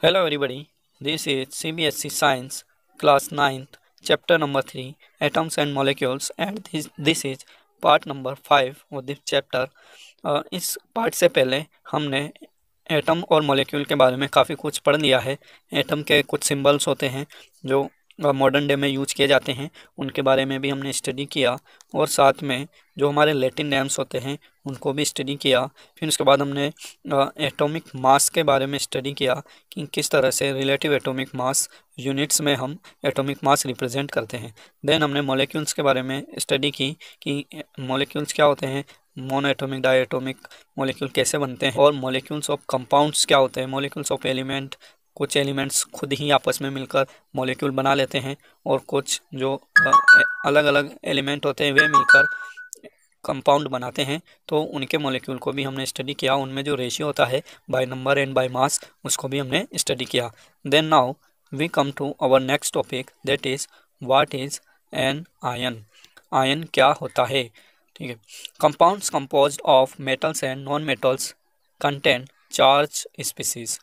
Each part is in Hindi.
Hello everybody, this is CBSE Science class 9th chapter number 3 atoms and molecules and this is part number 5 of this chapter। इस पार्ट से पहले हमने एटम और मॉलिक्यूल के बारे में काफ़ी कुछ पढ़ लिया है। एटम के कुछ सिंबल्स होते हैं जो मॉडर्न डे में यूज किए जाते हैं, उनके बारे में भी हमने स्टडी किया और साथ में जो हमारे लैटिन नेम्स होते हैं उनको भी स्टडी किया। फिर उसके बाद हमने एटॉमिक मास के बारे में स्टडी किया कि किस तरह से रिलेटिव एटॉमिक मास यूनिट्स में हम एटॉमिक मास रिप्रेजेंट करते हैं। देन हमने मॉलिक्यूल्स के बारे में स्टडी की कि मॉलिक्यूल्स क्या होते हैं, monoatomic, diatomic molecule कैसे बनते हैं, और मॉलिक्यूल्स ऑफ कंपाउंड्स क्या होते हैं, मॉलिक्यूल्स ऑफ एलिमेंट, कुछ एलिमेंट्स खुद ही आपस में मिलकर मॉलिक्यूल बना लेते हैं और कुछ जो अलग अलग एलिमेंट होते हैं वे मिलकर कंपाउंड बनाते हैं, तो उनके मॉलिक्यूल को भी हमने स्टडी किया। उनमें जो रेशियो होता है by number and by mass, उसको भी हमने स्टडी किया। Then now we come to our next topic, that is what is an ion. Ion क्या होता है, ठीक है। Compounds composed of metals and non metals contain charge species.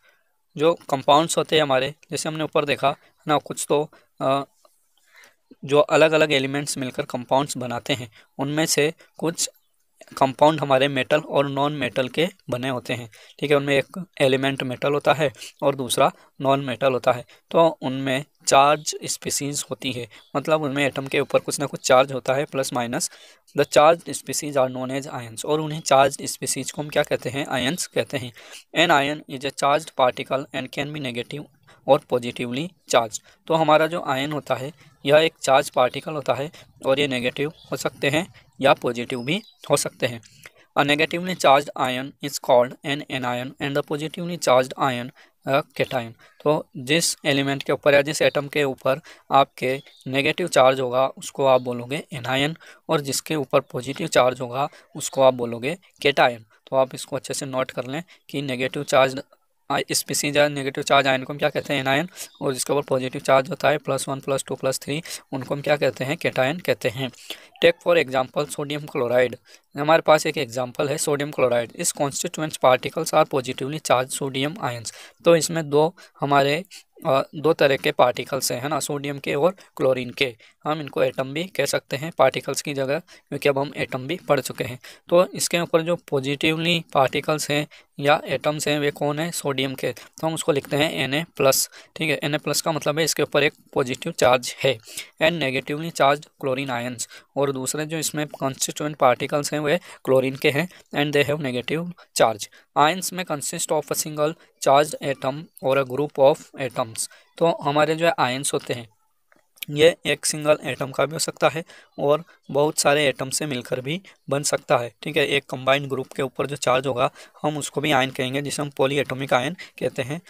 जो कंपाउंड्स होते हैं हमारे, जैसे हमने ऊपर देखा ना, कुछ तो जो अलग अलग एलिमेंट्स मिलकर कंपाउंड्स बनाते हैं, उनमें से कुछ कंपाउंड हमारे मेटल और नॉन मेटल के बने होते हैं, ठीक है। उनमें एक एलिमेंट मेटल होता है और दूसरा नॉन मेटल होता है, तो उनमें चार्ज स्पीसीज होती है, मतलब उनमें एटम के ऊपर कुछ ना कुछ चार्ज होता है, plus minus. The charge species are known as ions, और उन्हें चार्ज स्पीसीज को हम क्या कहते हैं, आयंस कहते हैं। An ion is a charge particle and can be negative और पॉजिटिवली चार्ज। तो हमारा जो आयन होता है यह एक चार्ज पार्टिकल होता है और ये नेगेटिव हो सकते हैं या पॉजिटिव भी हो सकते हैं। अ negatively charge ion is called an anion and the positively charge ion cation. तो जिस एलिमेंट के ऊपर या जिस एटम के ऊपर आपके नेगेटिव चार्ज होगा उसको आप बोलोगे एनायन, और जिसके ऊपर पॉजिटिव चार्ज होगा उसको आप बोलोगे कैटायन। तो आप इसको अच्छे से नोट कर लें कि नेगेटिव चार्ज स्पीसीज या नेगेटिव चार्ज आयन को हम क्या कहते हैं, एनायन, और जिसके ऊपर पॉजिटिव चार्ज होता है +1 +2 +3, उनको हम क्या कहते हैं, कैटायन कहते हैं। Take for example sodium chloride. हमारे पास एक एग्जांपल है सोडियम क्लोराइड। इस constituents particles are positively charge sodium ions. तो इसमें दो तरह के पार्टिकल्स हैं, है ना, सोडियम के और क्लोरीन के। हम इनको एटम भी कह सकते हैं पार्टिकल्स की जगह, क्योंकि अब हम एटम भी पढ़ चुके हैं। तो इसके ऊपर जो पॉजिटिवली पार्टिकल्स हैं या एटम्स हैं वे कौन है, सोडियम के, तो हम उसको लिखते हैं Na+, ठीक है। Na+ का मतलब है इसके ऊपर एक पॉजिटिव चार्ज है। And negatively charge chlorine ions, और दूसरे जो इसमें कॉन्स्टिट्यूएंट पार्टिकल्स हैं वे क्लोरीन के हैं and they have negative charge. Ions में consist of a single charge atom और अ ग्रुप ऑफ एटम्स। तो हमारे जो आयंस होते हैं ये एक सिंगल एटम का भी हो सकता है और बहुत सारे एटम से मिलकर भी बन सकता है, ठीक है। एक कंबाइंड ग्रुप के ऊपर जो चार्ज होगा हम उसको भी आयन कहेंगे, जिसे हम पॉली एटॉमिक आयन कहते हैं।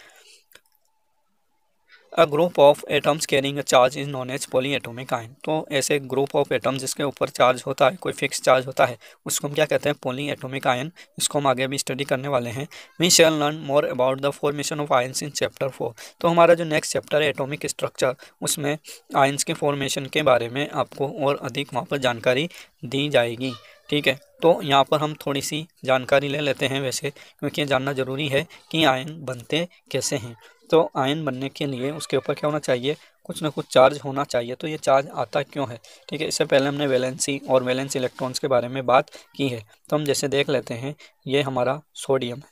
A group of atoms carrying a charge is known as polyatomic ion. तो ऐसे ग्रुप ऑफ एटम्स जिसके ऊपर चार्ज होता है, कोई फिक्स चार्ज होता है, उसको हम क्या कहते हैं, पॉली एटॉमिक आयन। इसको हम आगे भी स्टडी करने वाले हैं। We shall learn more about the formation of ions in chapter 4। तो हमारा जो नेक्स्ट चैप्टर है एटॉमिक स्ट्रक्चर, उसमें आयंस के फॉर्मेशन के बारे में आपको और अधिक वहाँ पर जानकारी दी जाएगी, ठीक है। तो यहाँ पर हम थोड़ी सी जानकारी ले लेते हैं वैसे, क्योंकि जानना ज़रूरी है कि आयन बनते कैसे हैं। तो आयन बनने के लिए उसके ऊपर क्या होना चाहिए, कुछ ना कुछ चार्ज होना चाहिए। तो ये चार्ज आता क्यों है, ठीक है। इससे पहले हमने वैलेंसी और वैलेंस इलेक्ट्रॉन्स के बारे में बात की है। तो हम जैसे देख लेते हैं, ये हमारा सोडियम है,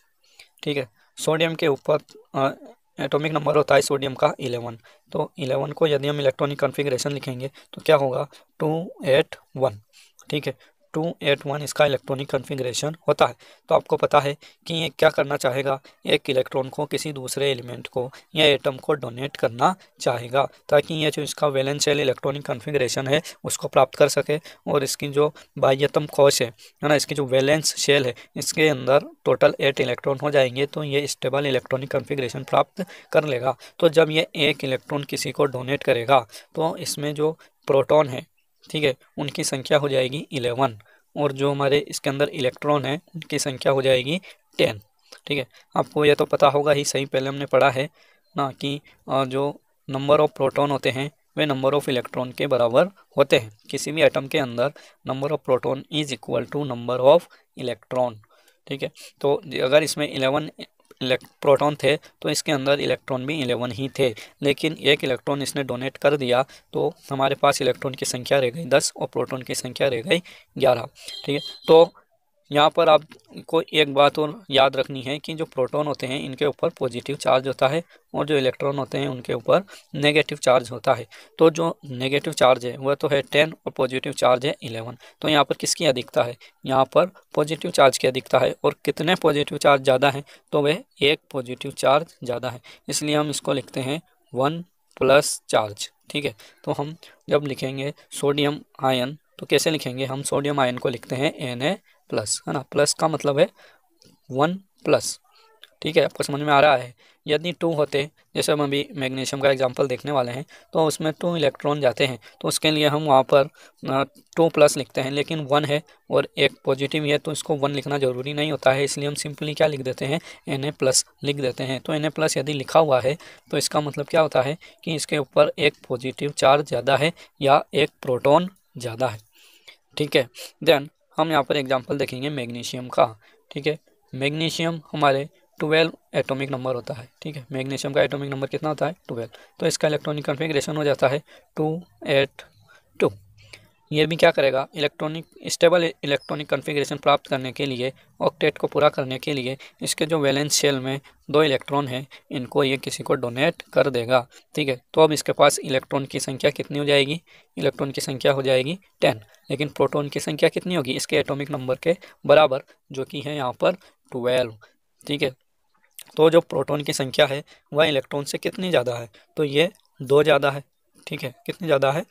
ठीक है। सोडियम के ऊपर एटॉमिक नंबर होता है सोडियम का 11। तो 11 को यदि हम इलेक्ट्रॉनिक कॉन्फ़िगरेशन लिखेंगे तो क्या होगा, 281, ठीक है। 281 इसका इलेक्ट्रॉनिक कॉन्फ़िगरेशन होता है। तो आपको पता है कि ये क्या करना चाहेगा, एक इलेक्ट्रॉन को किसी दूसरे एलिमेंट को या एटम को डोनेट करना चाहेगा, ताकि ये जो इसका वैलेंस शेल इलेक्ट्रॉनिक कॉन्फ़िगरेशन है उसको प्राप्त कर सके, और इसकी जो बाह्यतम कोश है ना, इसकी जो वैलेंस शेल है, इसके अंदर टोटल 8 इलेक्ट्रॉन हो जाएंगे, तो ये स्टेबल इलेक्ट्रॉनिक कॉन्फ़िगरेशन प्राप्त कर लेगा। तो जब ये एक इलेक्ट्रॉन किसी को डोनेट करेगा तो इसमें जो प्रोटॉन है, ठीक है, उनकी संख्या हो जाएगी 11, और जो हमारे इसके अंदर इलेक्ट्रॉन है उनकी संख्या हो जाएगी 10, ठीक है। आपको यह तो पता होगा ही, सही पहले हमने पढ़ा है ना कि जो नंबर ऑफ प्रोटॉन होते हैं वे नंबर ऑफ इलेक्ट्रॉन के बराबर होते हैं। किसी भी एटम के अंदर number of proton is equal to number of electron, ठीक है। तो अगर इसमें 11 प्रोटॉन थे तो इसके अंदर इलेक्ट्रॉन भी 11 ही थे, लेकिन एक इलेक्ट्रॉन इसने डोनेट कर दिया तो हमारे पास इलेक्ट्रॉन की संख्या रह गई 10 और प्रोटॉन की संख्या रह गई 11। ठीक है, तो यहाँ पर आपको एक बात और याद रखनी है कि जो प्रोटॉन होते हैं इनके ऊपर पॉजिटिव चार्ज होता है और जो इलेक्ट्रॉन होते हैं उनके ऊपर नेगेटिव चार्ज होता है। तो जो नेगेटिव चार्ज है वह तो है 10 और पॉजिटिव चार्ज है 11। तो यहाँ पर किसकी अधिकता है, यहाँ पर पॉजिटिव चार्ज की अधिकता है। और कितने पॉजिटिव चार्ज ज़्यादा हैं, तो वह एक पॉजिटिव चार्ज ज़्यादा है, इसलिए हम इसको लिखते हैं 1 प्लस चार्ज। ठीक है, तो हम जब लिखेंगे सोडियम आयन तो कैसे लिखेंगे, हम सोडियम आयन को लिखते हैं Na प्लस, है ना। प्लस का मतलब है 1 प्लस। ठीक है, आपको समझ में आ रहा है। यदि 2 होते, जैसे हम अभी मैग्नीशियम का एग्जांपल देखने वाले हैं, तो उसमें 2 इलेक्ट्रॉन जाते हैं तो उसके लिए हम वहाँ पर 2 प्लस लिखते हैं, लेकिन 1 है और एक पॉजिटिव है तो इसको 1 लिखना ज़रूरी नहीं होता है, इसलिए हम सिंपली क्या लिख देते हैं, Na प्लस लिख देते हैं। तो Na प्लस यदि लिखा हुआ है तो इसका मतलब क्या होता है कि इसके ऊपर एक पॉजिटिव चार्ज ज़्यादा है या एक प्रोटॉन ज़्यादा है। ठीक है, देन हम यहाँ पर एग्जांपल देखेंगे मैग्नीशियम का। ठीक है, मैग्नीशियम हमारे 12 एटॉमिक नंबर होता है। ठीक है, मैग्नीशियम का एटॉमिक नंबर कितना होता है, 12। तो इसका इलेक्ट्रॉनिक कॉन्फ़िगरेशन हो जाता है 282। ये भी क्या करेगा, स्टेबल इलेक्ट्रॉनिक कॉन्फ़िगरेशन प्राप्त करने के लिए, ऑक्टेट को पूरा करने के लिए इसके जो वैलेंस शेल में 2 इलेक्ट्रॉन हैं इनको ये किसी को डोनेट कर देगा। ठीक है, तो अब इसके पास इलेक्ट्रॉन की संख्या कितनी हो जाएगी, इलेक्ट्रॉन की संख्या हो जाएगी 10, लेकिन प्रोटॉन की संख्या कितनी होगी इसके एटॉमिक नंबर के बराबर, जो कि है यहाँ पर 12। ठीक है, तो जो प्रोटॉन की संख्या है वह इलेक्ट्रॉन से कितनी ज़्यादा है, तो ये 2 ज़्यादा है। ठीक है, कितनी ज़्यादा है,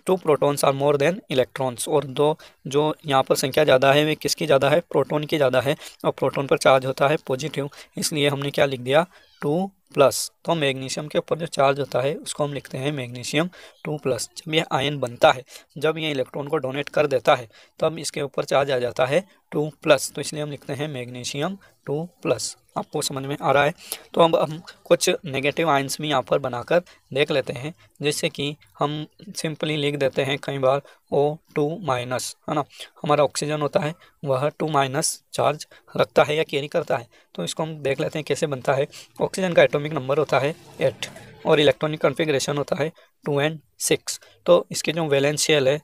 2 protons are more than electrons. और 2 जो यहाँ पर संख्या ज़्यादा है वे किसकी ज़्यादा है, प्रोटॉन की ज़्यादा है, और प्रोटॉन पर चार्ज होता है पॉजिटिव, इसलिए हमने क्या लिख दिया 2 प्लस। तो मैग्नीशियम के ऊपर जो चार्ज होता है उसको हम लिखते हैं मैग्नीशियम 2 प्लस। जब यह आयन बनता है, जब यह इलेक्ट्रॉन को डोनेट कर देता है तब इसके ऊपर चार्ज आ जाता है 2 प्लस, तो इसलिए हम लिखते हैं मैग्नीशियम 2 प्लस। आपको समझ में आ रहा है। तो अब हम कुछ नेगेटिव आयन्स भी यहाँ पर बनाकर देख लेते हैं, जैसे कि हम सिंपली लिख देते हैं कई बार O2 माइनस, है ना। हमारा ऑक्सीजन होता है वह 2 माइनस चार्ज रखता है या कैरी करता है, तो इसको हम देख लेते हैं कैसे बनता है। ऑक्सीजन का एटॉमिक नंबर होता है 8 और इलेक्ट्रॉनिक कॉन्फ़िगरेशन होता है 2 and 6। तो इसके जो वैलेंस शेल है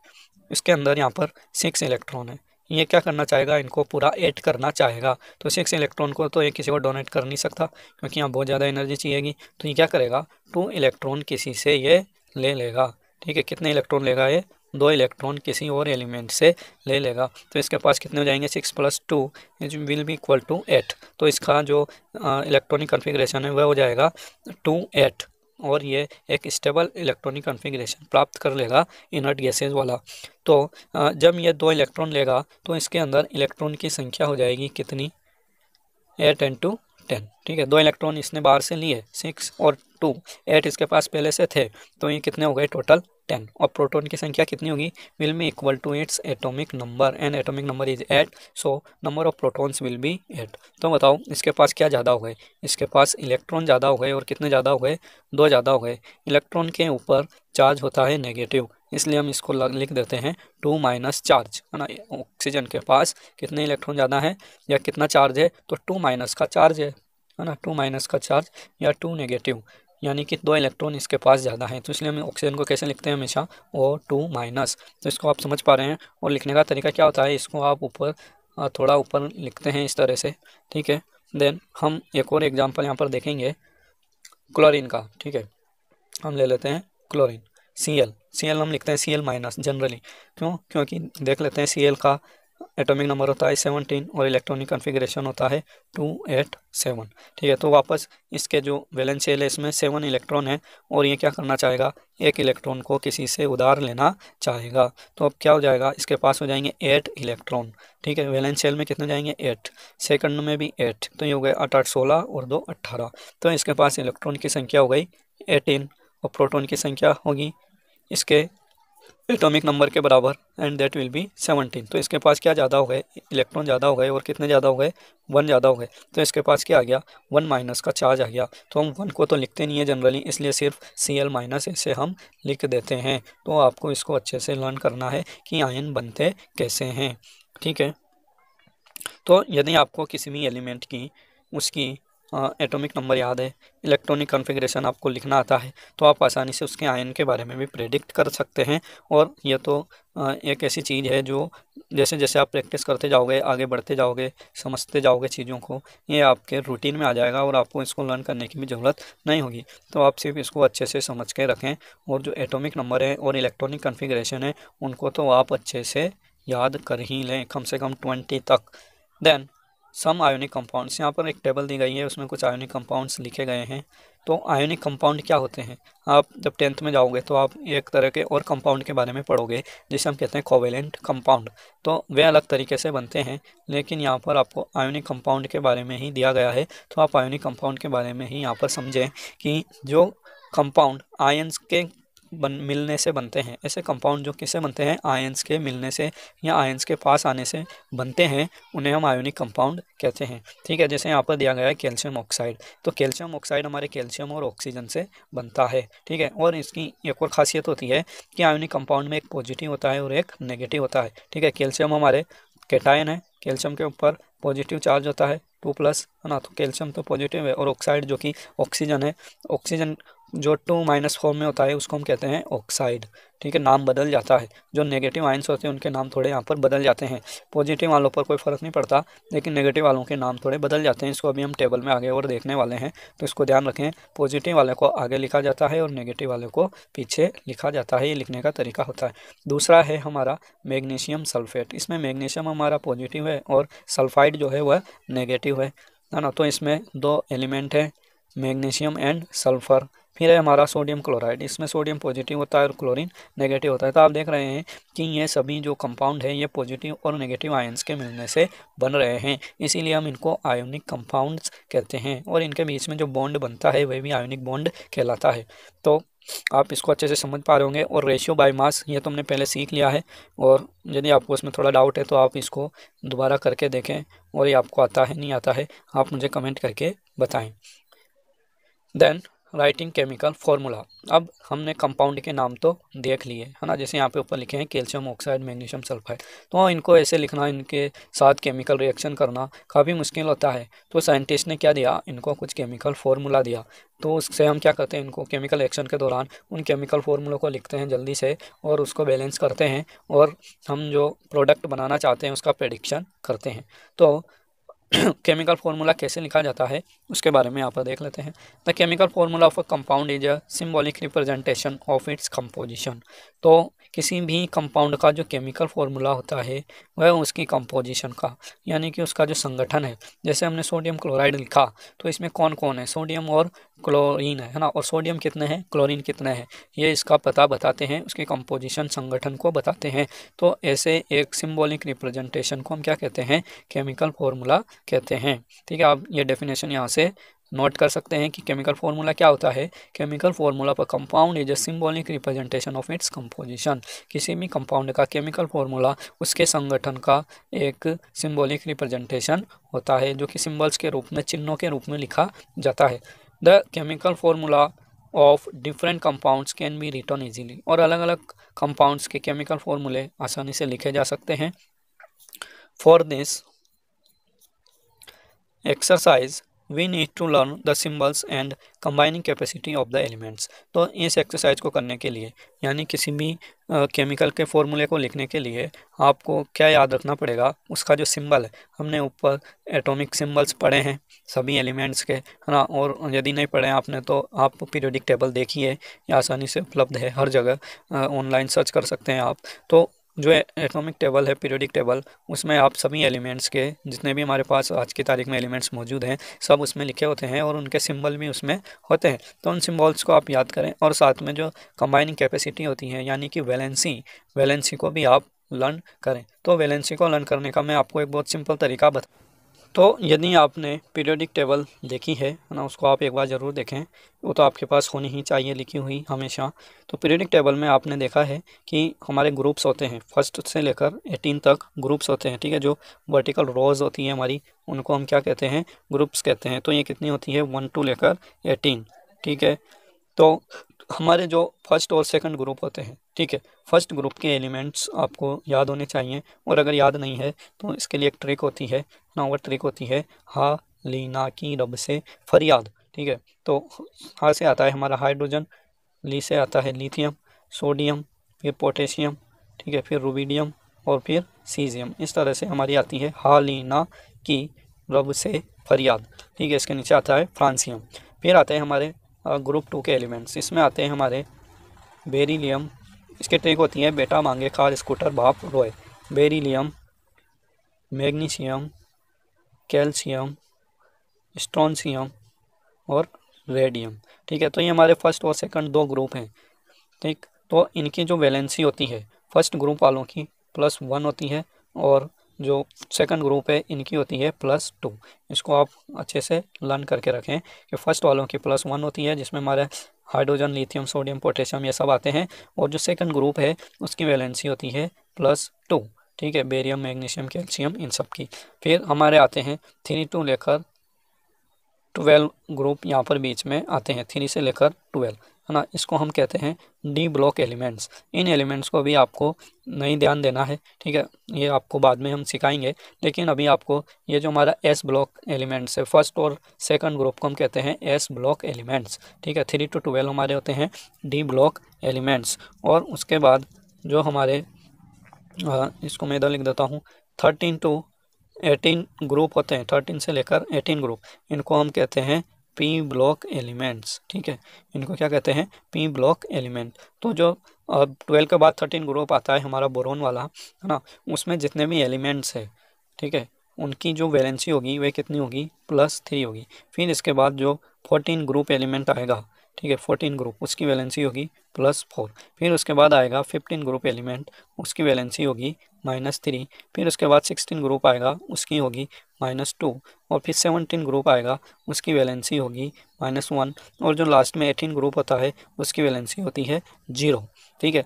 इसके अंदर यहाँ पर 6 इलेक्ट्रॉन है, ये क्या करना चाहेगा, इनको पूरा 8 करना चाहेगा। तो 6 इलेक्ट्रॉन को तो ये किसी को डोनेट कर नहीं सकता क्योंकि यहाँ बहुत ज़्यादा एनर्जी चाहिएगी, तो ये क्या करेगा 2 इलेक्ट्रॉन किसी से ये ले लेगा। ठीक है, कितने इलेक्ट्रॉन लेगा, ये 2 इलेक्ट्रॉन किसी और एलिमेंट से ले लेगा। तो इसके पास कितने हो जाएंगे, 6 + 2 विल बी इक्वल टू 8। तो इसका जो इलेक्ट्रॉनिक कॉन्फ़िगरेशन है वह हो जाएगा 2 8, और ये एक स्टेबल इलेक्ट्रॉनिक कॉन्फ़िगरेशन प्राप्त कर लेगा इनर्ट गैसेज वाला। तो जब ये 2 इलेक्ट्रॉन लेगा तो इसके अंदर इलेक्ट्रॉन की संख्या हो जाएगी कितनी, 8 × 10। ठीक है, 2 इलेक्ट्रॉन इसने बाहर से लिए 6 और 2, 8 इसके पास पहले से थे, तो ये कितने हो गए टोटल 10। और प्रोटॉन की संख्या कितनी होगी, will be equal to its atomic number, and atomic number is 8, so number of protons will be 8। तो बताओ इसके पास क्या ज़्यादा हो गए, इसके पास इलेक्ट्रॉन ज़्यादा हो गए, और कितने ज़्यादा हो गए, 2 ज़्यादा हो गए। इलेक्ट्रॉन के ऊपर चार्ज होता है नेगेटिव, इसलिए हम इसको लिख देते हैं 2 माइनस चार्ज, है ना। ऑक्सीजन के पास कितने इलेक्ट्रॉन ज़्यादा है या कितना चार्ज है, तो 2 माइनस का चार्ज है ना, 2 माइनस का चार्ज या 2 नेगेटिव, यानी कि 2 इलेक्ट्रॉन इसके पास ज़्यादा हैं। तो इसलिए हम ऑक्सीजन को कैसे लिखते हैं हमेशा, O2 माइनस। तो इसको आप समझ पा रहे हैं। और लिखने का तरीका क्या होता है, इसको आप ऊपर थोड़ा ऊपर लिखते हैं इस तरह से। ठीक है, देन हम एक और एग्जांपल यहाँ पर देखेंगे क्लोरीन का। ठीक है, हम ले लेते हैं क्लोरीन, Cl हम लिखते हैं Cl माइनस जनरली, क्योंकि देख लेते हैं Cl का एटॉमिक नंबर होता है 17 और इलेक्ट्रॉनिक कॉन्फ़िगरेशन होता है 287। ठीक है, तो वापस इसके जो वैलेंस शेल है इसमें 7 इलेक्ट्रॉन है, और ये क्या करना चाहेगा, एक इलेक्ट्रॉन को किसी से उधार लेना चाहेगा। तो अब क्या हो जाएगा, इसके पास हो जाएंगे 8 इलेक्ट्रॉन। ठीक है, वैलेंस शेल में कितने जाएंगे 8, सेकंड में भी 8, तो ये हो गए 8 8 16 और 2 18। तो इसके पास इलेक्ट्रॉन की संख्या हो गई 18 और प्रोटॉन की संख्या होगी इसके एटॉमिक नंबर के बराबर, एंड दैट विल बी 17। तो इसके पास क्या ज़्यादा हो गए, इलेक्ट्रॉन ज़्यादा हो गए, और कितने ज़्यादा हो गए, 1 ज़्यादा हो गए। तो इसके पास क्या आ गया, 1 माइनस का चार्ज आ गया। तो हम 1 को तो लिखते नहीं है जनरली, इसलिए सिर्फ Cl माइनस ऐसे हम लिख देते हैं। तो आपको इसको अच्छे से लर्न करना है कि आयन बनते कैसे हैं। ठीक है, तो यदि आपको किसी भी एलिमेंट की उसकी एटॉमिक नंबर याद है, इलेक्ट्रॉनिक कॉन्फ़िगरेशन आपको लिखना आता है, तो आप आसानी से उसके आयन के बारे में भी प्रेडिक्ट कर सकते हैं। और यह तो एक ऐसी चीज़ है जो जैसे जैसे आप प्रैक्टिस करते जाओगे, आगे बढ़ते जाओगे, समझते जाओगे चीज़ों को, ये आपके रूटीन में आ जाएगा और आपको इसको लर्न करने की भी ज़रूरत नहीं होगी। तो आप सिर्फ इसको अच्छे से समझ के रखें, और जो एटॉमिक नंबर है और इलेक्ट्रॉनिक कॉन्फ़िगरेशन है उनको तो आप अच्छे से याद कर ही लें, कम से कम 20 तक। देन सम आयोनिक कंपाउंड्स, यहाँ पर एक टेबल दी गई है, उसमें कुछ आयोनिक कंपाउंड्स लिखे गए हैं। तो आयोनिक कंपाउंड क्या होते हैं, आप जब 10th में जाओगे तो आप एक तरह के और कंपाउंड के बारे में पढ़ोगे जिसे हम कहते हैं कोवेलेंट कंपाउंड। तो वे अलग तरीके से बनते हैं, लेकिन यहाँ पर आपको आयोनिक कंपाउंड के बारे में ही दिया गया है। तो आप आयोनिक कंपाउंड के बारे में ही यहाँ पर समझें कि जो कंपाउंड आयंस के मिलने से बनते हैं, ऐसे कंपाउंड जो किससे बनते हैं, आयंस के मिलने से या आयंस के पास आने से बनते हैं, उन्हें हम आयोनिक कंपाउंड कहते हैं। ठीक है, जैसे यहाँ पर दिया गया है कैल्शियम ऑक्साइड, तो कैल्शियम ऑक्साइड हमारे कैल्शियम और ऑक्सीजन से बनता है। ठीक है, और इसकी एक और खासियत होती है कि आयोनिक कंपाउंड में एक पॉजिटिव होता है और एक नेगेटिव होता है। ठीक है, कैल्शियम हमारे कैटायन है, कैल्शियम के ऊपर पॉजिटिव चार्ज होता है 2+ है ना, तो कैल्शियम तो पॉजिटिव है। और ऑक्साइड जो कि ऑक्सीजन है, ऑक्सीजन जो 2- फॉर्म में होता है उसको हम कहते हैं ऑक्साइड। ठीक है, नाम बदल जाता है, जो नेगेटिव आयंस होते हैं उनके नाम थोड़े यहाँ पर बदल जाते हैं। पॉजिटिव वालों पर कोई फ़र्क नहीं पड़ता, लेकिन नेगेटिव वालों के नाम थोड़े बदल जाते हैं। इसको अभी हम टेबल में आगे और देखने वाले हैं, तो इसको ध्यान रखें। पॉजिटिव वाले को आगे लिखा जाता है और नेगेटिव वाले को पीछे लिखा जाता है, ये लिखने का तरीका होता है। दूसरा है हमारा मैग्नीशियम सल्फेट, इसमें मैग्नीशियम हमारा पॉजिटिव है और सल्फाइड जो है वह नेगेटिव है ना। तो इसमें 2 एलिमेंट है, मैग्नीशियम एंड सल्फर। फिर है हमारा सोडियम क्लोराइड, इसमें सोडियम पॉजिटिव होता है और क्लोरीन नेगेटिव होता है। तो आप देख रहे हैं कि ये सभी जो कंपाउंड है ये पॉजिटिव और नेगेटिव आयंस के मिलने से बन रहे हैं, इसीलिए हम इनको आयोनिक कंपाउंड्स कहते हैं। और इनके बीच में जो बॉन्ड बनता है वह भी आयोनिक बॉन्ड कहलाता है। तो आप इसको अच्छे से समझ पा रहे होंगे। और रेशियो बाय मास ये तो हमने पहले सीख लिया है, और यदि आपको इसमें थोड़ा डाउट है तो आप इसको दोबारा करके देखें, और ये आपको आता है नहीं आता है आप मुझे कमेंट करके बताएं। देन राइटिंग केमिकल फॉर्मूला, अब हमने कंपाउंड के नाम तो देख लिए है ना, जैसे यहाँ पे ऊपर लिखे हैं कैल्शियम ऑक्साइड, मैग्नीशियम सल्फाइड। तो इनको ऐसे लिखना, इनके साथ केमिकल रिएक्शन करना काफ़ी मुश्किल होता है। तो साइंटिस्ट ने क्या दिया, इनको कुछ केमिकल फॉर्मूला दिया। तो उससे हम क्या करते हैं, इनको केमिकल रिएक्शन के दौरान उन केमिकल फॉर्मूलों को लिखते हैं जल्दी से, और उसको बैलेंस करते हैं, और हम जो प्रोडक्ट बनाना चाहते हैं उसका प्रेडिक्शन करते हैं। तो केमिकल फार्मूला कैसे लिखा जाता है उसके बारे में यहाँ पर देख लेते हैं। The chemical formula of a compound is a symbolic representation of its composition. तो किसी भी कंपाउंड का जो केमिकल फार्मूला होता है वह उसकी कंपोजिशन का, यानी कि उसका जो संगठन है। जैसे हमने सोडियम क्लोराइड लिखा, तो इसमें कौन कौन है, सोडियम और क्लोरीन है ना, और सोडियम कितने हैं, क्लोरीन कितने हैं, ये इसका पता बताते हैं, उसके कंपोजिशन संगठन को बताते हैं। तो ऐसे एक सिंबॉलिक रिप्रेजेंटेशन को हम क्या कहते हैं, केमिकल फार्मूला कहते हैं। ठीक है, आप ये डेफिनेशन यहाँ से नोट कर सकते हैं कि केमिकल फार्मूला क्या होता है। केमिकल फार्मूला पर compound is a symbolic representation of its composition. किसी भी कंपाउंड का केमिकल फार्मूला उसके संगठन का एक सिंबॉलिक रिप्रेजेंटेशन होता है, जो कि सिंबल्स के रूप में, चिन्हों के रूप में लिखा जाता है। The chemical formula of different compounds can be written easily, और अलग अलग कंपाउंड्स के केमिकल फार्मूले आसानी से लिखे जा सकते हैं। For this exercise we need to learn the symbols and combining capacity of the elements. तो इस एक्सरसाइज को करने के लिए, यानी किसी भी केमिकल के फॉर्मूले को लिखने के लिए आपको क्या याद रखना पड़ेगा, उसका जो सिंबल है। हमने ऊपर एटॉमिक सिंबल्स पढ़े हैं सभी एलिमेंट्स के, है ना, और यदि नहीं पढ़े आपने तो आप पीरियोडिक टेबल देखिए, ये आसानी से उपलब्ध है हर जगह, ऑनलाइन सर्च कर सकते हैं आप। तो जो एटॉमिक टेबल है, पीरियोडिक टेबल, उसमें आप सभी एलिमेंट्स के, जितने भी हमारे पास आज की तारीख में एलिमेंट्स मौजूद हैं, सब उसमें लिखे होते हैं और उनके सिंबल भी उसमें होते हैं। तो उन सिंबल्स को आप याद करें, और साथ में जो कंबाइनिंग कैपेसिटी होती है, यानी कि वैलेंसी को भी आप लर्न करें। तो वैलेंसी को लर्न करने का मैं आपको एक बहुत सिंपल तरीका बता। तो यदि आपने पीरियोडिक टेबल देखी है ना, उसको आप एक बार ज़रूर देखें, वो तो आपके पास होनी ही चाहिए लिखी हुई हमेशा। तो पीरियोडिक टेबल में आपने देखा है कि हमारे ग्रुप्स होते हैं, फर्स्ट से लेकर 18 तक ग्रुप्स होते हैं। ठीक है, जो वर्टिकल रोज होती है हमारी, उनको हम क्या कहते हैं, ग्रुप्स कहते हैं। तो ये कितनी होती है, 1 to लेकर 18। ठीक है, तो हमारे जो फर्स्ट और सेकंड ग्रुप होते हैं, ठीक है, फर्स्ट ग्रुप के एलिमेंट्स आपको याद होने चाहिए, और अगर याद नहीं है तो इसके लिए एक ट्रिक होती है ना, वो ट्रिक होती है हा लीना की रब से फरियाद। ठीक है, तो हा से आता है हमारा हाइड्रोजन, ली से आता है लिथियम, सोडियम, फिर पोटेशियम, ठीक है, फिर रुबिडियम और फिर सीजियम। इस तरह से हमारी आती है हालिना की रब से फरियाद। ठीक है, इसके नीचे आता है फ्रांसियम। फिर आते हैं हमारे ग्रुप 2 के एलिमेंट्स। इसमें आते हैं हमारे बेरिलियम, इसके ट्रिक होती है बेटा मांगे कार स्कूटर बाप रोए। बेरिलियम, मैग्नीशियम, कैल्शियम, स्ट्रोंशियम और रेडियम। ठीक है, तो ये हमारे फर्स्ट और सेकंड दो ग्रुप हैं। ठीक, तो इनकी जो वैलेंसी होती है फर्स्ट ग्रुप वालों की +1 होती है और जो सेकंड ग्रुप है इनकी होती है +2। इसको आप अच्छे से लर्न करके रखें कि फर्स्ट वालों की +1 होती है जिसमें हमारे हाइड्रोजन, लिथियम, सोडियम, पोटेशियम ये सब आते हैं, और जो सेकंड ग्रुप है उसकी वैलेंसी होती है +2। ठीक है, बेरियम, मैग्नीशियम, कैल्शियम इन सब की। फिर हमारे आते हैं 3 to लेकर 12 ग्रुप यहाँ पर बीच में आते हैं, 3 से लेकर 12, है ना। इसको हम कहते हैं डी ब्लॉक एलिमेंट्स। इन एलिमेंट्स को भी आपको नहीं ध्यान देना है, ठीक है, ये आपको बाद में हम सिखाएंगे। लेकिन अभी आपको ये जो हमारा एस ब्लॉक एलिमेंट्स है, फर्स्ट और सेकंड ग्रुप को हम कहते हैं एस ब्लॉक एलिमेंट्स। ठीक है, 3 to 12 हमारे होते हैं डी ब्लॉक एलिमेंट्स। और उसके बाद जो हमारे इसको मैं इधर लिख देता हूँ, 13 to 18 ग्रुप होते हैं, 13 से लेकर 18 ग्रुप, इनको हम कहते हैं पी ब्लॉक एलिमेंट्स। ठीक है, इनको क्या कहते हैं, पी ब्लॉक एलिमेंट। तो जो 12 के बाद 13 ग्रुप आता है हमारा बोरोन वाला, है ना, उसमें जितने भी एलिमेंट्स है, ठीक है, उनकी जो वैलेंसी होगी वह कितनी होगी, +3 होगी। फिर इसके बाद जो 14 ग्रुप एलिमेंट आएगा, ठीक है, 14 ग्रुप, उसकी वैलेंसी होगी +4। फिर उसके बाद आएगा 15 ग्रुप एलिमेंट, उसकी वैलेंसी होगी -3। फिर उसके बाद 16 ग्रुप आएगा, उसकी होगी -2। और फिर 17 ग्रुप आएगा, उसकी वैलेंसी होगी -1। और जो लास्ट में 18 ग्रुप होता है उसकी वैलेंसी होती है 0। ठीक है,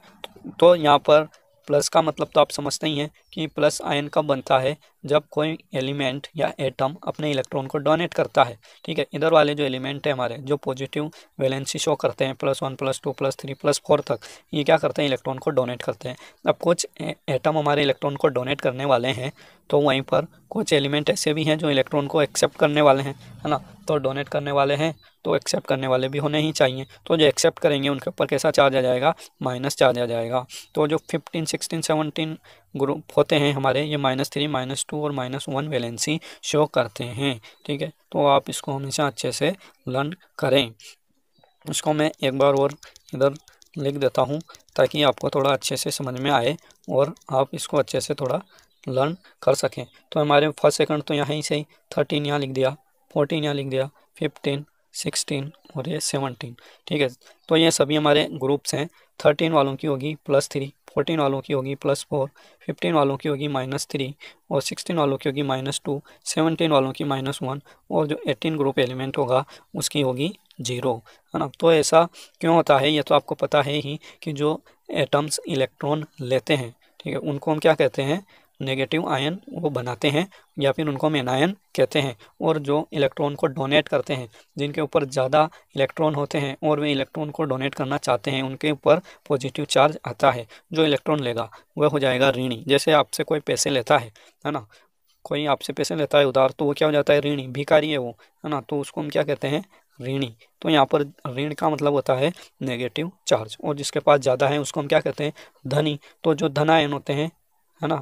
तो यहाँ पर प्लस का मतलब तो आप समझते ही हैं कि प्लस आयन कब बनता है, जब कोई एलिमेंट या एटम अपने इलेक्ट्रॉन को डोनेट करता है। ठीक है, इधर वाले जो एलिमेंट है हमारे जो पॉजिटिव वैलेंसी शो करते हैं +1 +2 +3 +4 तक, ये क्या करते हैं, इलेक्ट्रॉन को डोनेट करते हैं। अब कुछ एटम हमारे इलेक्ट्रॉन को डोनेट करने वाले हैं, तो वहीं पर कुछ एलिमेंट ऐसे भी हैं जो इलेक्ट्रॉन को एक्सेप्ट करने वाले हैं, है ना। तो डोनेट करने वाले हैं तो एक्सेप्ट करने वाले भी होने ही चाहिए। तो जो एक्सेप्ट करेंगे उनके ऊपर कैसा चार्ज आ जाएगा, माइनस चार्ज आ जाएगा। तो जो 15 16 17 ग्रुप होते हैं हमारे, ये -3 -2 और -1 वैलेंसी शो करते हैं। ठीक है, तो आप इसको हमेशा अच्छे से लर्न करें। इसको मैं एक बार और इधर लिख देता हूँ ताकि आपको थोड़ा अच्छे से समझ में आए और आप इसको अच्छे से थोड़ा लर्न कर सकें। तो हमारे फर्स्ट सेकंड तो यहाँ ही से ही 13 यहाँ लिख दिया, 14 यहाँ लिख दिया, 15 16 और ये 17। ठीक है, तो ये सभी हमारे ग्रुप्स हैं। 13 वालों की होगी +3, 14 वालों की होगी +4, 15 वालों की होगी -3 और 16 वालों की होगी -2, 17 वालों की -1 और जो 18 ग्रुप एलिमेंट होगा उसकी होगी 0, है ना। तो ऐसा क्यों होता है, ये तो आपको पता है ही कि जो एटम्स इलेक्ट्रॉन लेते हैं, ठीक है, उनको हम क्या कहते हैं, नेगेटिव आयन वो बनाते हैं या फिर उनको हम एनायन कहते हैं। और जो इलेक्ट्रॉन को डोनेट करते हैं, जिनके ऊपर ज़्यादा इलेक्ट्रॉन होते हैं और वे इलेक्ट्रॉन को डोनेट करना चाहते हैं, उनके ऊपर पॉजिटिव चार्ज आता है। जो इलेक्ट्रॉन लेगा वह हो जाएगा ऋणी। जैसे आपसे कोई पैसे लेता है ना, कोई आपसे पैसे लेता है उधार, तो वो क्या हो जाता है, ऋणी, भिखारी है वो, है ना। तो उसको हम क्या कहते हैं, ऋणी। तो यहाँ पर ऋण का मतलब होता है नेगेटिव चार्ज, और जिसके पास ज़्यादा है उसको हम क्या कहते हैं, धनी। तो जो धनायन होते हैं, है ना,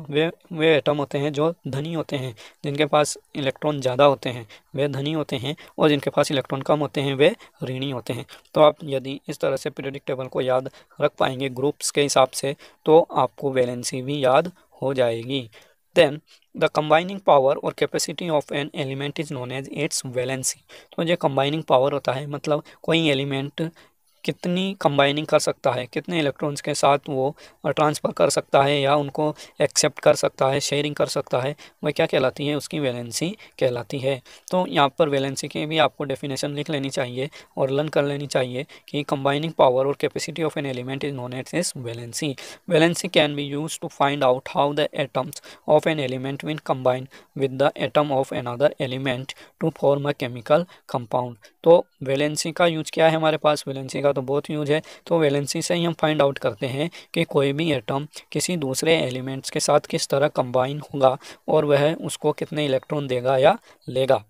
वे एटम होते हैं जो धनी होते हैं, जिनके पास इलेक्ट्रॉन ज़्यादा होते हैं वे धनी होते हैं, और जिनके पास इलेक्ट्रॉन कम होते हैं वे ऋणी होते हैं। तो आप यदि इस तरह से पीरियोडिक टेबल को याद रख पाएंगे ग्रुप्स के हिसाब से, तो आपको वैलेंसी भी याद हो जाएगी। देन द कंबाइनिंग पावर और capacity of an element is known as its valency. तो जो कंबाइनिंग पावर होता है, मतलब कोई एलिमेंट कितनी कंबाइनिंग कर सकता है, कितने इलेक्ट्रॉन्स के साथ वो ट्रांसफ़र कर सकता है या उनको एक्सेप्ट कर सकता है, शेयरिंग कर सकता है, वह क्या कहलाती है, उसकी वैलेंसी कहलाती है। तो यहाँ पर वैलेंसी की भी आपको डेफिनेशन लिख लेनी चाहिए और लर्न कर लेनी चाहिए कि कंबाइनिंग पावर और capacity of an element is known as is valency. Valency can be use to find out how the atoms of an element will combine with the atom of another element to form a chemical compound. तो वैलेंसी का यूज क्या है हमारे पास, वैलेंसी का तो बहुत यूज है। तो वैलेंसी से ही हम फाइंड आउट करते हैं कि कोई भी एटम किसी दूसरे एलिमेंट्स के साथ किस तरह कंबाइन होगा और वह उसको कितने इलेक्ट्रॉन देगा या लेगा।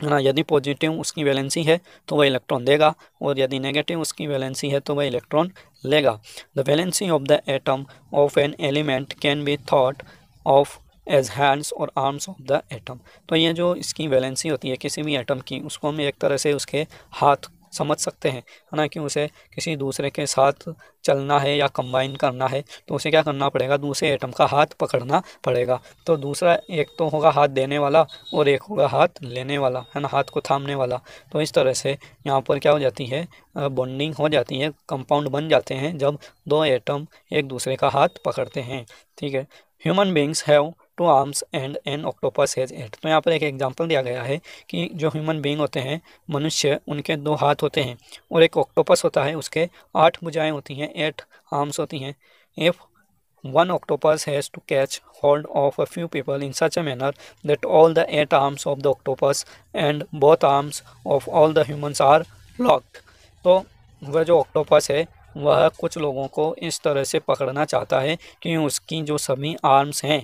है ना। यदि पॉजिटिव उसकी वैलेंसी है तो वह इलेक्ट्रॉन देगा, और यदि नेगेटिव उसकी वैलेंसी है तो वह इलेक्ट्रॉन लेगा। The valency of the atom of an element can be thought of as hands और आर्म्स ऑफ द एटम। तो ये जो इसकी वैलेंसी होती है किसी भी एटम की, उसको हम एक तरह से उसके हाथ समझ सकते हैं, है ना, कि उसे किसी दूसरे के साथ चलना है या कंबाइन करना है तो उसे क्या करना पड़ेगा, दूसरे एटम का हाथ पकड़ना पड़ेगा। तो दूसरा एक तो होगा हाथ देने वाला और एक होगा हाथ लेने वाला, है ना, हाथ को थामने वाला। तो इस तरह से यहाँ पर क्या हो जाती है, बॉन्डिंग हो जाती है, कंपाउंड बन जाते हैं जब दो एटम एक दूसरे का हाथ पकड़ते हैं। ठीक है। Human beings have 2 arms and an octopus has 8। तो यहाँ पर एक एग्जांपल दिया गया है कि जो ह्यूमन बींग होते हैं, मनुष्य, उनके 2 हाथ होते हैं और एक ऑक्टोपस होता है, उसके 8 भुजाएं होती हैं, 8 आर्म्स होती हैं। If one octopus has to catch hold of a few people in such a manner that all the 8 arms of the octopus and both arms of all the humans are locked। तो वह जो ऑक्टोपस है वह कुछ लोगों को इस तरह से पकड़ना चाहता है कि उसकी जो सभी आर्म्स हैं,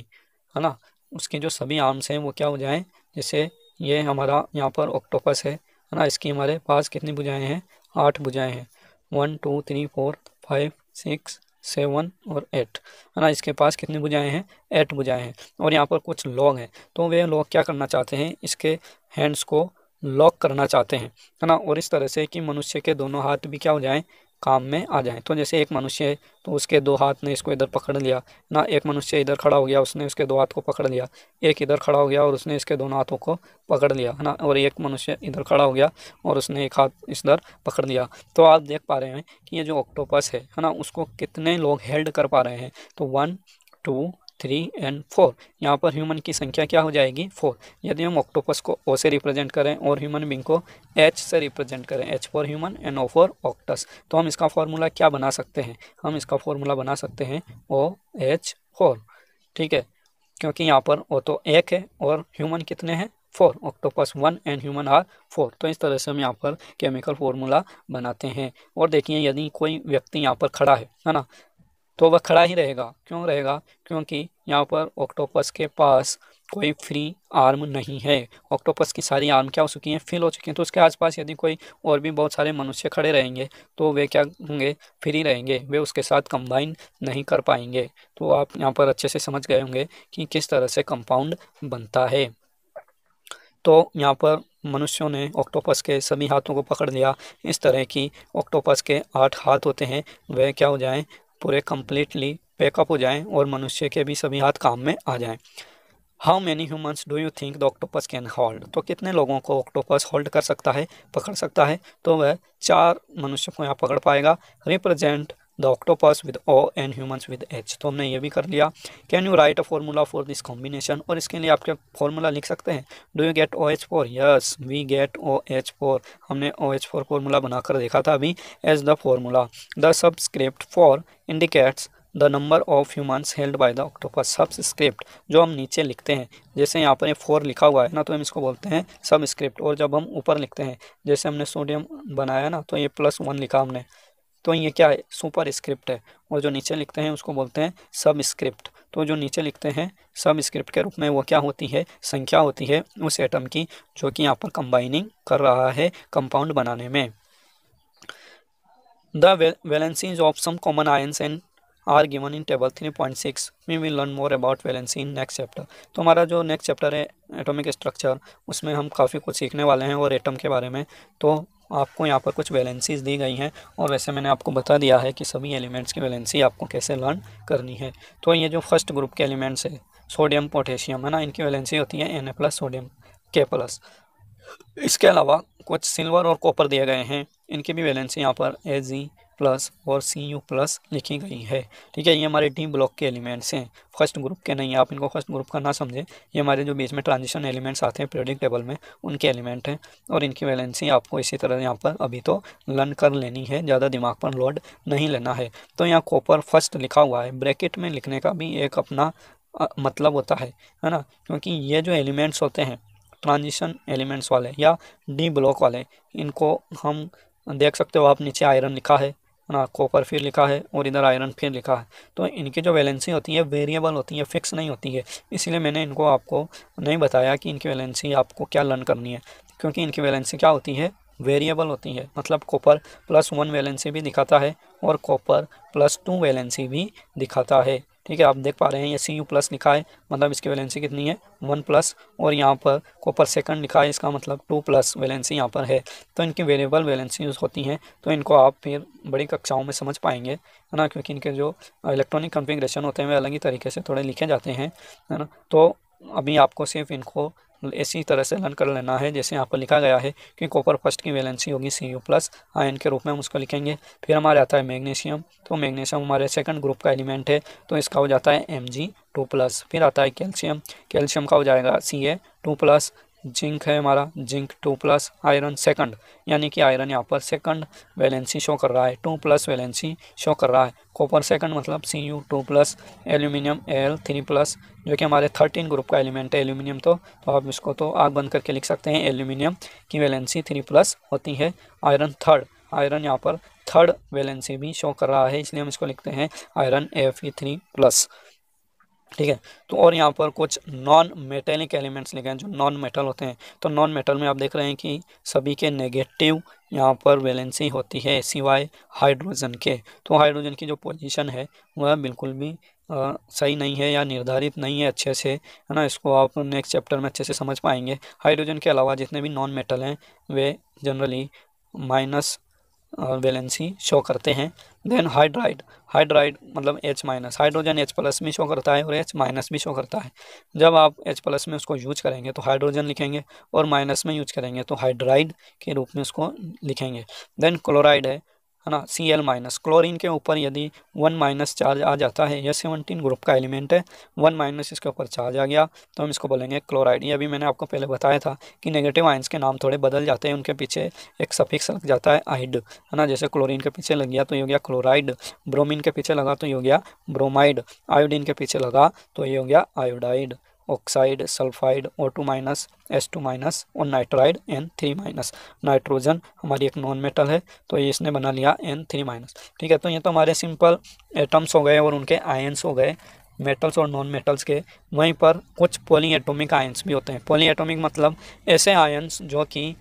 है ना, उसके जो सभी आर्म्स हैं वो क्या हो जाएं, जैसे ये हमारा यहाँ पर ऑक्टोपस है ना, इसकी हमारे पास कितनी भुजाएं हैं, 8 भुजाएं हैं, 1 2 3 4 5 6 7 और 8, है ना, इसके पास कितनी भुजाएं हैं, 8 भुजाएं हैं। और यहाँ पर कुछ लोग हैं, तो वे लोग क्या करना चाहते हैं, इसके हैंड्स को लॉक करना चाहते हैं, है ना, और इस तरह से कि मनुष्य के दोनों हाथ भी क्या हो जाएं, काम में आ जाएं। तो जैसे एक मनुष्य है तो उसके 2 हाथ ने इसको इधर पकड़ लिया ना, एक मनुष्य इधर खड़ा हो गया, उसने उसके 2 हाथ को पकड़ लिया, एक इधर खड़ा हो गया और उसने इसके दोनों हाथों को पकड़ लिया, है ना, और एक मनुष्य इधर खड़ा हो गया और उसने एक हाथ इधर पकड़ लिया। तो आप देख पा रहे हैं कि ये जो ऑक्टोपस है ना, उसको कितने लोग हेल्ड कर पा रहे हैं, तो 1 2 3 एंड 4। यहाँ पर ह्यूमन की संख्या क्या हो जाएगी, 4। यदि हम ऑक्टोपस को O से रिप्रेजेंट करें और ह्यूमन बींग को H से रिप्रेजेंट करें, H for human and O for ऑक्टस, तो हम इसका फॉर्मूला क्या बना सकते हैं, हम इसका फॉर्मूला बना सकते हैं OH4। ठीक है, क्योंकि यहाँ पर O तो 1 है और ह्यूमन कितने हैं, 4, ऑक्टोपस 1 एंड ह्यूमन आर 4। तो इस तरह से हम यहाँ पर केमिकल फॉर्मूला बनाते हैं। और देखिए यदि कोई व्यक्ति यहाँ पर खड़ा है ना, तो वह खड़ा ही रहेगा। क्यों रहेगा, क्योंकि यहाँ पर ऑक्टोपस के पास कोई फ्री आर्म नहीं है, ऑक्टोपस की सारी आर्म क्या हो चुकी हैं, फिल हो चुकी हैं। तो उसके आसपास यदि कोई और भी बहुत सारे मनुष्य खड़े रहेंगे तो वे क्या होंगे, फ्री रहेंगे, वे उसके साथ कंबाइन नहीं कर पाएंगे। तो आप यहाँ पर अच्छे से समझ गए होंगे कि किस तरह से कंपाउंड बनता है। तो यहाँ पर मनुष्यों ने ऑक्टोपस के सभी हाथों को पकड़ लिया, इस तरह की ऑक्टोपस के 8 हाथ होते हैं, वे क्या हो जाएं, पूरे कम्प्लीटली पैकअप हो जाएं और मनुष्य के भी सभी हाथ काम में आ जाएं। How many humans do you think the octopus can hold. तो कितने लोगों को ऑक्टोपस होल्ड कर सकता है, पकड़ सकता है, तो वह 4 मनुष्य को यहाँ पकड़ पाएगा। Represent the octopus with O and humans with H। तो हमने ये भी कर लिया। Can you write a formula for this combination. और इसके लिए आप क्या फॉर्मूला लिख सकते हैं, do you get OH4। Yes we get OH4। हमने OH4 फॉर्मूला बनाकर देखा था अभी। As the formula the subscript 4 indicates the number of humans held by the octopus. Subscript जो हम नीचे लिखते हैं, जैसे यहाँ पर 4 लिखा हुआ है ना, तो हम इसको बोलते हैं सबस्क्रिप्ट। और जब हम ऊपर लिखते हैं, जैसे हमने सोडियम बनाया ना, तो ये +1 लिखा हमने, तो ये क्या है, सुपर स्क्रिप्ट है। और जो नीचे लिखते हैं उसको बोलते हैं सब स्क्रिप्ट। तो जो नीचे लिखते हैं सब स्क्रिप्ट के रूप में, वो क्या होती है, संख्या होती है उस एटम की जो कि यहाँ पर कंबाइनिंग कर रहा है कंपाउंड बनाने में। The valencies of some common ions and are given in table 3.6। We will learn more about valency in next chapter. तो हमारा जो नेक्स्ट चैप्टर है एटॉमिक स्ट्रक्चर, उसमें हम काफ़ी कुछ सीखने वाले हैं और एटम के बारे में। तो आपको यहाँ पर कुछ वैलेंसीज दी गई हैं और वैसे मैंने आपको बता दिया है कि सभी एलिमेंट्स की वैलेंसी आपको कैसे लर्न करनी है। तो ये जो फर्स्ट ग्रुप के एलिमेंट्स है, सोडियम पोटेशियम, है ना, इनकी वैलेंसी होती है Na+ सोडियम K+। इसके अलावा कुछ सिल्वर और कॉपर दिए गए हैं, इनकी भी वैलेंसी यहाँ पर Ag+ और Cu+ लिखी गई है। ठीक है, ये हमारे डी ब्लॉक के एलिमेंट्स हैं, फर्स्ट ग्रुप के नहीं, आप इनको फर्स्ट ग्रुप का ना समझें। ये हमारे जो बीच में ट्रांजिशन एलिमेंट्स आते हैं पीरियोडिक टेबल में, उनके एलिमेंट हैं और इनकी वैलेंसी आपको इसी तरह यहाँ पर अभी तो लर्न कर लेनी है, ज़्यादा दिमाग पर लोड नहीं लेना है। तो यहाँ कॉपर फर्स्ट लिखा हुआ है, ब्रैकेट में लिखने का भी एक अपना मतलब होता है ना, क्योंकि ये जो एलिमेंट्स होते हैं ट्रांजिशन एलिमेंट्स वाले या डी ब्लॉक वाले, इनको हम देख सकते हो आप, नीचे आयरन लिखा है ना, कॉपर फिर लिखा है और इधर आयरन फिर लिखा है। तो इनकी जो वैलेंसी होती है वेरिएबल होती है, फिक्स नहीं होती है, इसीलिए मैंने इनको आपको नहीं बताया कि इनकी वैलेंसी आपको क्या लर्न करनी है। क्योंकि इनकी वैलेंसी क्या होती है, वेरिएबल होती है। मतलब कॉपर +1 वैलेंसी भी दिखाता है और कॉपर +2 वैलेंसी भी दिखाता है। ठीक है, आप देख पा रहे हैं ये Cu+ लिखा है, मतलब इसकी वैलेंसी कितनी है, 1+, और यहाँ पर कॉपर सेकंड लिखा है, इसका मतलब 2+ वैलेंसी यहाँ पर है। तो इनकी वेरिएबल वैलेंसी यूज़ होती हैं, तो इनको आप फिर बड़ी कक्षाओं में समझ पाएंगे, है ना, क्योंकि इनके जो इलेक्ट्रॉनिक कॉन्फ़िगरेशन होते हैं वे अलग ही तरीके से थोड़े लिखे जाते हैं, है ना। तो अभी आपको सिर्फ इनको इसी तरह से लर्न कर लेना है, जैसे यहाँ पर लिखा गया है कि कॉपर फर्स्ट की वैलेंसी होगी Cu+, आयन के रूप में हम उसको लिखेंगे। फिर हमारे आता है मैग्नीशियम, तो मैग्नीशियम हमारे सेकंड ग्रुप का एलिमेंट है, तो इसका हो जाता है Mg2+। फिर आता है कैल्शियम, कैल्शियम का हो जाएगा Ca2+। जिंक है हमारा जिंक 2+। आयरन सेकंड, यानी कि आयरन यहाँ पर सेकंड वैलेंसी शो कर रहा है, 2+ वैलेंसी शो कर रहा है। कॉपर सेकंड मतलब Cu2+। एल्यूमिनियम Al3+, जो कि हमारे 13 ग्रुप का एलिमेंट है एल्यूमिनियम। तो आप इसको तो आग बंद करके लिख सकते हैं, एल्यूमिनियम की वैलेंसी 3+ होती है। आयरन थर्ड, आयरन यहाँ पर थर्ड वैलेंसी भी शो कर रहा है, इसलिए हम इसको लिखते हैं आयरन Fe3+। ठीक है, तो और यहाँ पर कुछ नॉन मेटेलिक एलिमेंट्स लिखे हैं जो नॉन मेटल होते हैं। तो नॉन मेटल में आप देख रहे हैं कि सभी के नेगेटिव यहाँ पर वैलेंसी होती है सिवाय हाइड्रोजन के। तो हाइड्रोजन की जो पोजीशन है वह बिल्कुल भी सही नहीं है या निर्धारित नहीं है अच्छे से, है ना। इसको आप नेक्स्ट चैप्टर में अच्छे से समझ पाएंगे। हाइड्रोजन के अलावा जितने भी नॉन मेटल हैं वे जनरली माइनस वैलेंसी शो करते हैं। देन हाइड्राइड, हाइड्राइड मतलब H-, हाइड्रोजन H+ भी शो करता है और H- भी शो करता है। जब आप H+ में उसको यूज करेंगे तो हाइड्रोजन लिखेंगे, और माइनस में यूज करेंगे तो हाइड्राइड के रूप में उसको लिखेंगे। देन क्लोराइड है ना, Cl-। क्लोरीन के ऊपर यदि 1- चार्ज आ जाता है, यह 17 ग्रुप का एलिमेंट है, 1- इसके ऊपर चार्ज आ गया तो हम इसको बोलेंगे क्लोराइड। ये अभी मैंने आपको पहले बताया था कि नेगेटिव आयंस के नाम थोड़े बदल जाते हैं, उनके पीछे एक सफिक्स लग जाता है आइड, है ना। जैसे क्लोरीन के पीछे लग गया तो ये हो गया क्लोराइड, ब्रोमीन के पीछे लगा तो ये हो गया ब्रोमाइड, आयोडीन के पीछे लगा तो ये हो गया iodide, oxide, sulphide, O2-, H2- और नाइट्राइड N3-। नाइट्रोजन हमारी एक नॉन मेटल है तो ये इसने बना लिया N3-। ठीक है, तो ये तो हमारे सिंपल एटम्स हो गए और उनके आयंस हो गए, मेटल्स और नॉन मेटल्स के। वहीं पर कुछ पॉली एटॉमिक आयंस भी होते हैं। पॉली एटॉमिक मतलब ऐसे आयंस जो कि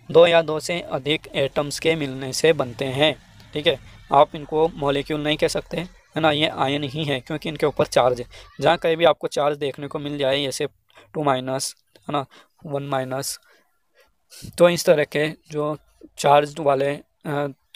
2 या 2 से अधिक एटम्स के मिलने से बनते हैं। ठीक है, आप इनको मॉलिक्यूल नहीं कह सकते, है ना, ये आयन ही है क्योंकि इनके ऊपर चार्ज है। जहाँ कहीं भी आपको चार्ज देखने को मिल जाए, जैसे 2-, है ना, 1-, तो इस तरह के जो चार्ज वाले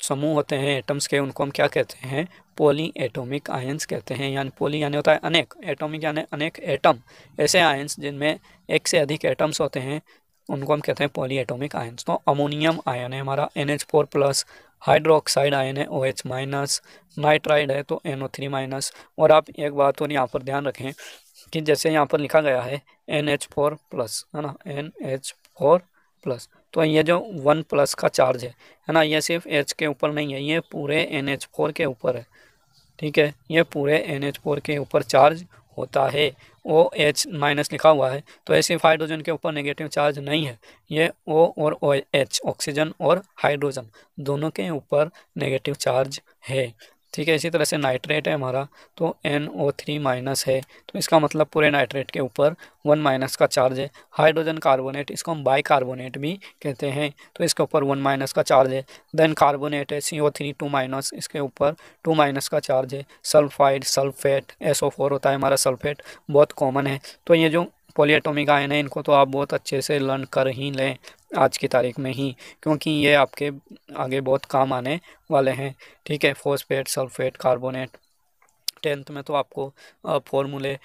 समूह होते हैं एटम्स के, उनको हम क्या कहते हैं, पॉली एटॉमिक आयंस कहते हैं। यानी पॉली यानी होता है अनेक, एटॉमिक यानी अनेक एटम, ऐसे आयंस जिनमें एक से अधिक एटम्स होते हैं उनको हम कहते हैं पॉली एटॉमिक आयंस। तो अमोनियम आयन है हमारा NH4+, हाइड्रोक्साइड आयन है OH-, नाइट्राइड है तो NO3-। और आप एक बात और यहाँ पर ध्यान रखें कि जैसे यहाँ पर लिखा गया है NH4+, है ना, NH4+, तो ये जो 1+ का चार्ज है ना, ये सिर्फ H के ऊपर नहीं है, ये पूरे NH4 के ऊपर है। ठीक है, ये पूरे NH4 के ऊपर चार्ज होता है। OH- लिखा हुआ है तो ये सिर्फ हाइड्रोजन के ऊपर नेगेटिव चार्ज नहीं है, ये O और OH, ऑक्सीजन और हाइड्रोजन दोनों के ऊपर नेगेटिव चार्ज है। ठीक है, इसी तरह से नाइट्रेट है हमारा तो NO3- है, तो इसका मतलब पूरे नाइट्रेट के ऊपर 1- का चार्ज है। हाइड्रोजन कार्बोनेट, इसको हम बाइकार्बोनेट भी कहते हैं, तो इसके ऊपर 1- का चार्ज है। देन कार्बोनेट है CO3 2-, इसके ऊपर 2- का चार्ज है। सल्फाइड, सल्फेट, SO4 होता है हमारा सल्फेट, बहुत कॉमन है। तो ये जो पॉलीएटॉमिक आयन है इनको तो आप बहुत अच्छे से लर्न कर ही लें आज की तारीख में ही, क्योंकि ये आपके आगे बहुत काम आने वाले हैं। ठीक है, फॉस्फेट, सल्फेट, कार्बोनेट, 10th में तो आपको फॉर्मूले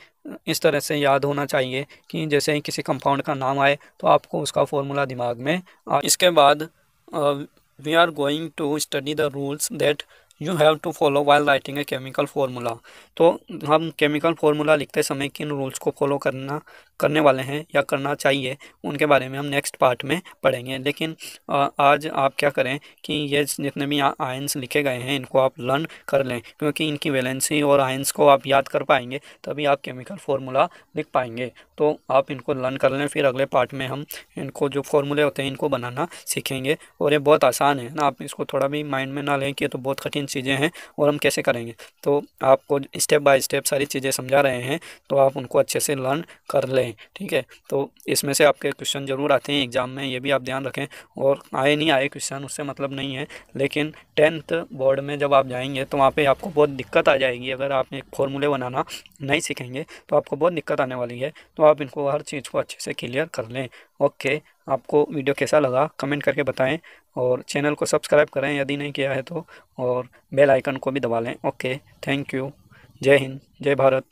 इस तरह से याद होना चाहिए कि जैसे ही किसी कंपाउंड का नाम आए तो आपको उसका फॉर्मूला दिमाग में इसके बाद we are going to study the rules that you have to follow while writing a chemical formula. तो हम केमिकल फार्मूला लिखते समय किन रूल्स को फॉलो करने वाले हैं या करना चाहिए, उनके बारे में हम नेक्स्ट पार्ट में पढ़ेंगे। लेकिन आज आप क्या करें कि ये जितने भी आयंस लिखे गए हैं इनको आप लर्न कर लें, क्योंकि इनकी वैलेंसी और आयंस को आप याद कर पाएंगे तभी आप केमिकल फार्मूला लिख पाएंगे। तो आप इनको लर्न कर लें, फिर अगले पार्ट में हम इनको जो फार्मूले होते हैं इनको बनाना सीखेंगे। और ये बहुत आसान है ना, आप इसको थोड़ा भी माइंड में ना लें कि ये तो बहुत कठिन चीज़ें हैं और हम कैसे करेंगे। तो आपको स्टेप बाय स्टेप सारी चीज़ें समझा रहे हैं तो आप उनको अच्छे से लर्न कर लें। करें। ठीक है, तो इसमें से आपके क्वेश्चन ज़रूर आते हैं एग्ज़ाम में, ये भी आप ध्यान रखें। और आए नहीं आए क्वेश्चन उससे मतलब नहीं है, लेकिन 10th बोर्ड में जब आप जाएंगे तो वहाँ पे आपको बहुत दिक्कत आ जाएगी। अगर आप एक फॉर्मूले बनाना नहीं सीखेंगे तो आपको बहुत दिक्कत आने वाली है, तो आप इनको हर चीज़ को अच्छे से क्लियर कर लें। ओके, आपको वीडियो कैसा लगा कमेंट करके बताएं, और चैनल को सब्सक्राइब करें यदि नहीं किया है तो, और बेल आइकन को भी दबा लें। Okay, thank you. जय हिंद, जय भारत।